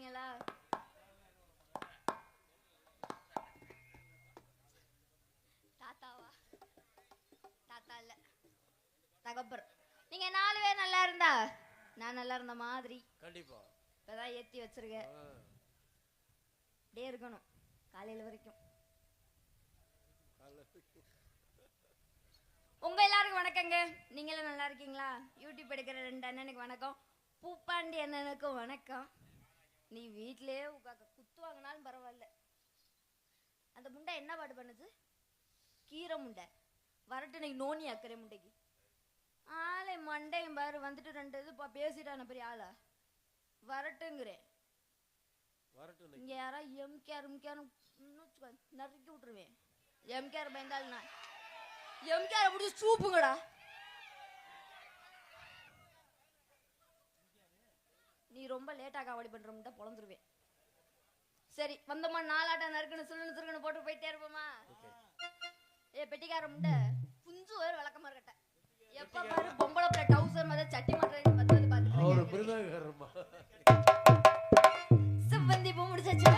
சாப்பிட்டீங்களா? தாத்தாவா? தாத்தா இல்ல, தகப்பர். நீங்க 4 பேர் நல்லா இருந்தா நான் நல்லா இருந்த மாதிரி. கண்டிப்பா. இப்பதான் ஏத்தி வச்சிருக்கேன். டே இருக்கணும் காலையில வரைக்கும். உங்க எல்லாருக்கும் வணக்கங்க. நீங்களும் நல்லா இருக்கீங்களா? யூடியூப் எடுக்கிற 2 அண்ணனுக்கு வணக்கம். பூப்பாண்டி அண்ணனுக்கும் வணக்கம். நீ வீட்டிலேயே குத்து வாங்கினாலும் பரவாயில்ல. அந்த முண்டை என்ன பாடு பண்ணுது? கீரை முண்டை வரட்டு. நீ நோனி அக்கறை முண்டைக்கு ஆளை மண்டையும் பாரு வந்துட்டு 2 இது பேசிட்டான பெரிய ஆளா வரட்டுங்கிறேன். இங்க யாரா எம்கேர் நறுக்கி விட்டுருவேன். எம்கேர் பயந்தாலும் நான் எம்கேர் பிடிச்சி சூப்புங்கடா. நீ ரொம்ப லேட்டா காவடி பண்ற முட்டை பொழந்துருவேன். சரி வந்தோமா 4 ஆட்டம் நறுக்குன்னு சுருக்குன்னு போட்டு போயிட்டே இருப்போமா? பெட்டிக்கார முண்டை குஞ்சு ஒரு விளக்கமா இருக்கட்ட எப்ப பாரு பொம்பளை பிள்ளை டவுசர் மாதிரி சட்டி மாட்டுறேன்னு பார்த்து சிவந்தி பூ முடிச்சாச்சு.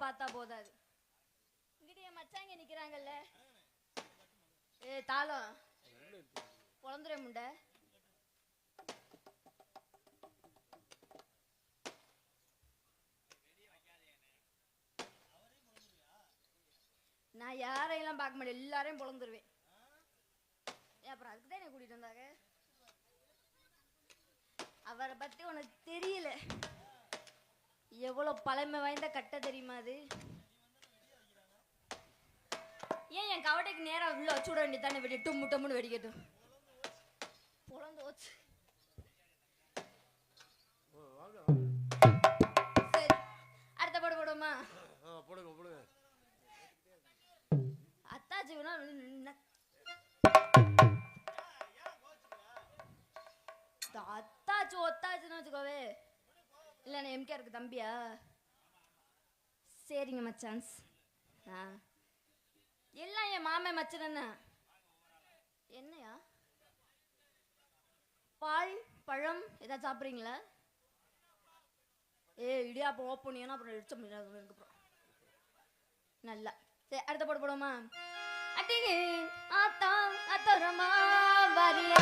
பார்த்தா போதாது. இங்கிட்ட என் மச்சாங்க நிக்கிறாங்கல்ல. தாளம் பொழந்துரே முண்டை. நான் யாரையெல்லாம் பார்க்க மாட்டேன், எல்லாரையும் பொழந்துருவேன். அப்புறம் அதுக்குதான் என்ன கூட்டிட்டு வந்தாங்க. அவரை பத்தி உனக்கு தெரியல. எவ்வளவு பழமை வாய்ந்த கட்ட தெரியுமா அது? ஏன் என் கவட்டைக்கு நேரம் உள்ள வச்சு விட வேண்டியதானே? வெடிட்டு முட்டமுன்னு வெடிக்கட்டும். பொழந்து வச்சு சரி அடுத்த போட போடுமா? அத்தாச்சி அத்தாச்சு ஒத்தாச்சுன்னு வச்சுக்கோவே. இல்லை நான் எம்கேருக்கு தம்பியா? சரிங்க மச்சான்ஸ். எல்லாம் என் மாமே மச்சன். என்னையா பால் பழம் ஏதாவது சாப்பிட்றீங்களா? இடியாப்பம் ஓப்பன் அப்புறம் இடிச்ச முடியாது. நல்லா சரி அடுத்த போட போடுமா? அட்டிகே ஆத்தா அத்தரமா வரியா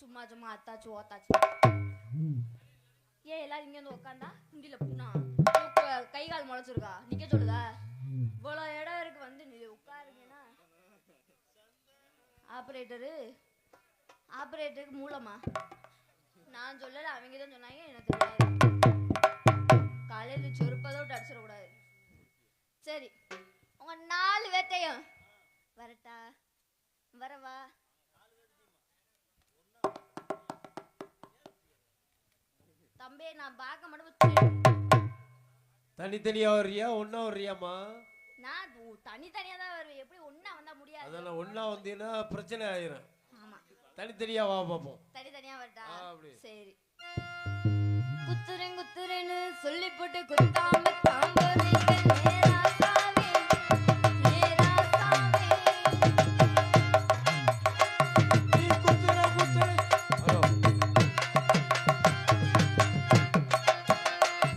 சும்மா சும்மா அத்தாச்சு ஓத்தாச்சு. ஏன் எல்லாரும் இங்க வந்து உட்காந்தா முடியல புண்ணா கை கால் முளைச்சிருக்கா நிக்க சொல்லுதா? இவ்வளவு இடம் இருக்கு வந்து நீ உட்காருங்கன்னா ஆபரேட்டருக்கு மூலமா நான் சொல்லல, அவங்க தான் சொன்னாங்க. எனக்கு தெரியாது. காலையில் சொருப்பதோட்டு அடிச்சிடக்கூடாது. சரி, உங்க 4 பேர்த்தையும் வரட்டா? வரவா? தம்பி நான் பார்க்க மட்டும் தனித்தனியா வர்றியா ஒன்னா வர்றியாமா? நான் தனித்தனியா தான் வருவேன். எப்படி ஒண்ணா வந்தா முடியாது. அதெல்லாம் ஒண்ணா வந்தீங்கன்னா பிரச்சனை ஆயிரும். ஆமா, தனித்தனியா வா பாப்போம். தனித்தனியா வரட்டா? சரி. குத்துறேன்னு சொல்லி போட்டு குத்தாம தாம்போறீங்க நேராசாவே நேராசாவே. நீ குத்துற ஹலோ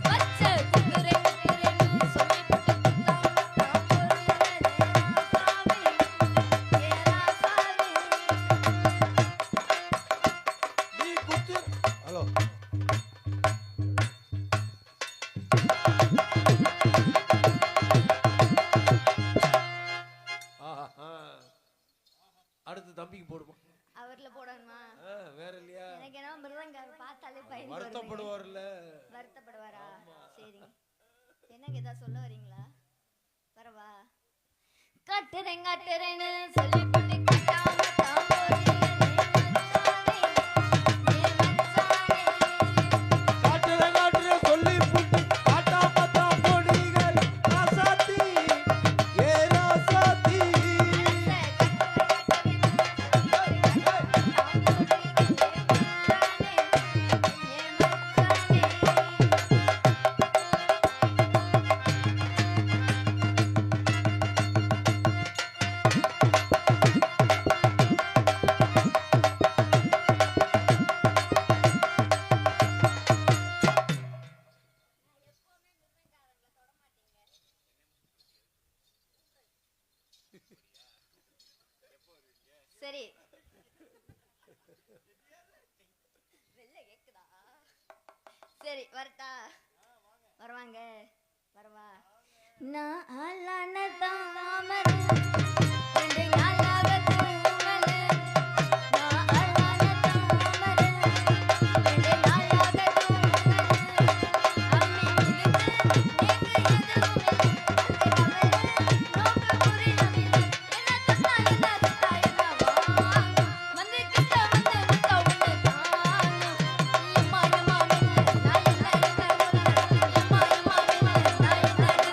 பச்சை குத்துறேன்னு சொல்லி போட்டு குத்தாம தாம்போறீங்க நேராசாவே நேராசாவே. நீ குத்து ஹலோ அடுத்து தம்பிக்கு போடுமா? அவர்ல போடணுமா? வேற இல்லையா? எனக்கு என்ன மிருதங்க பார்த்தாலே பயம். வருத்தப்படுவார்ல? வருத்தப்படுவாரா? சரிங்க. என்னங்க ஏதாவது சொல்ல வரீங்களா? வரவா? கட்டுறேன்னு சொல்லி போட்டு கட்டாம தாம்போறீங்க காட்டுற சொல்லி புட்டு காட்டாம தான் போனீங்க ராசாத்தி ஏ ராசாத்தி. சரி. சரி வரட்டா? வருவாங்க. வரவா? நான் ஆளான தாமரை ரெண்டு நாளாக தூங்கல. நான் ஆளான தாமரை ரெண்டு நாளாக தூங்கல. அம்மி மிகுந்து நேக்கு எதுவுமே நோக்கு புரியவில்லை. என்ன தத்தா என்னவா வந்து கிட்ட வந்து முத்த ஒன்று தானும். எம்மா எம்மா மின்ன நாய் நாய் எம்மா எம்மா மின்ன நாய் நாய்.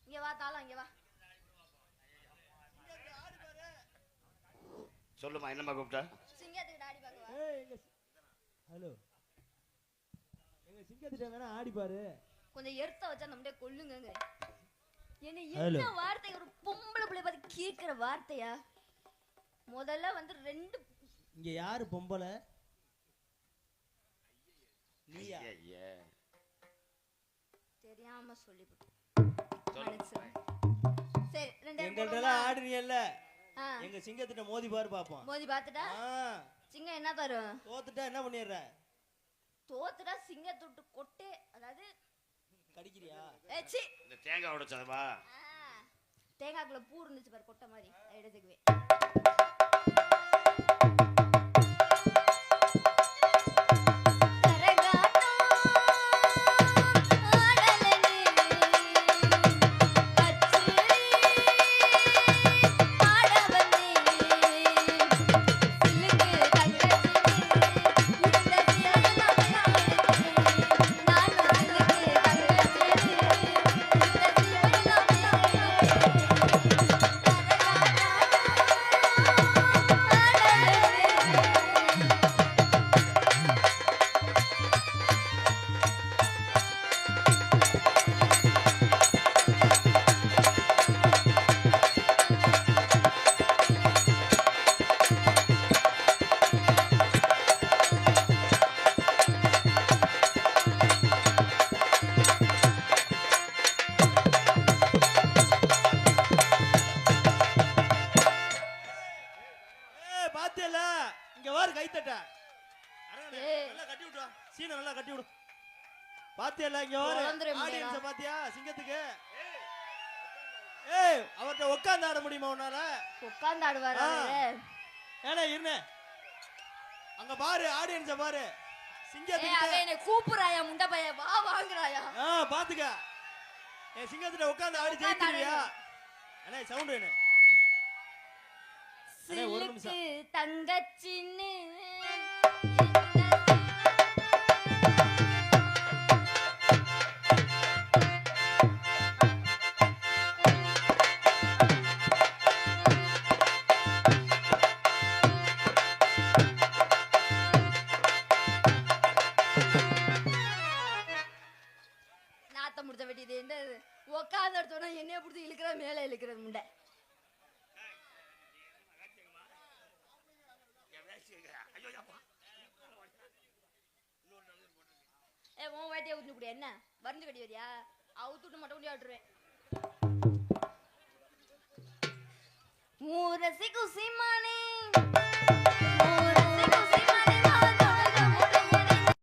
இங்க வா தாளம், இங்க வா. சொல்லுமா, என்னம்மா கூப்பிட்டா? சிங்கத்துக்கு ஆடி பார்க்கவா? ஹலோ, எங்க சிங்கத்திட்ட வேணா ஆடி பாரு. கொஞ்சம் எர்த்த வச்சா நம்மளே கொல்லுங்க. என்ன Hello. என்ன வார்த்தை ஒரு பொம்பளை பிள்ளை பார்த்து கேட்கிற வார்த்தையா? முதல்ல வந்து 2 இங்க யாரு பொம்பளை? நீயா? ஐயே, தெரியாம சொல்லிவிட்டேன். சொல்லுங்க. சரி, 2 எங்கள்ட்ட ஆடுறீல்ல, எங்க சிங்கத்திட்ட மோதி பாரு பாப்போம். மோதி பார்த்துட்டா சிங்கம் என்ன தரும்? தோத்துட்டா என்ன பண்ணிடுற? தோத்துட்டா சிங்கத்தை விட்டு கொட்டே, அதாவது கடிக்கிறியா? ஏச்சி இந்த தேங்காய் உடைச்சதவா தேங்காய்க்குள்ள பூ இருந்துச்சு பாரு கொட்டை மாதிரி அதை எடுத்துக்குவேன். பாத்தியல இங்க வாரு கைத்தட்ட நல்லா கட்டி விட்டு வா. சீனை நல்லா கட்டி விடு. பாத்தியல இங்க வாரு ஆடியன்ஸ் பாத்தியா சிங்கத்துக்கு. ஏய் அவர்ட்ட உட்கார்ந்து ஆட முடியுமா உன்னால? உட்கார்ந்து ஆடுவாரு அவரு. ஏனே இருனே அங்க பாரு ஆடியன்ஸ பாரு சிங்கத்துக்கு. ஏய் அவன் என்ன கூப்புறாயா முண்டை பைய வா வாங்குறாயா? பாத்துக்க. ஏய் சிங்கத்துல உட்கார்ந்து ஆடி ஜெயிச்சிருவியா? அண்ணே சவுண்ட் என்ன? சிலுக்கு தங்கச்சின்னு நாத்த முடிச்ச வெட்டிது என்ன உட்கார்ந்து எடுத்தோன்னா என்னைய பிடிச்சி இழுக்கிற மேல இழுக்கிறது முண்டை. உன் வேட்டையை ஊத்து கூடிய என்ன வருந்து கட்டி வரியா? அவுத்துட்டு மட்டும் கூடிய விட்டுருவேன். ஊரசி குசிமானே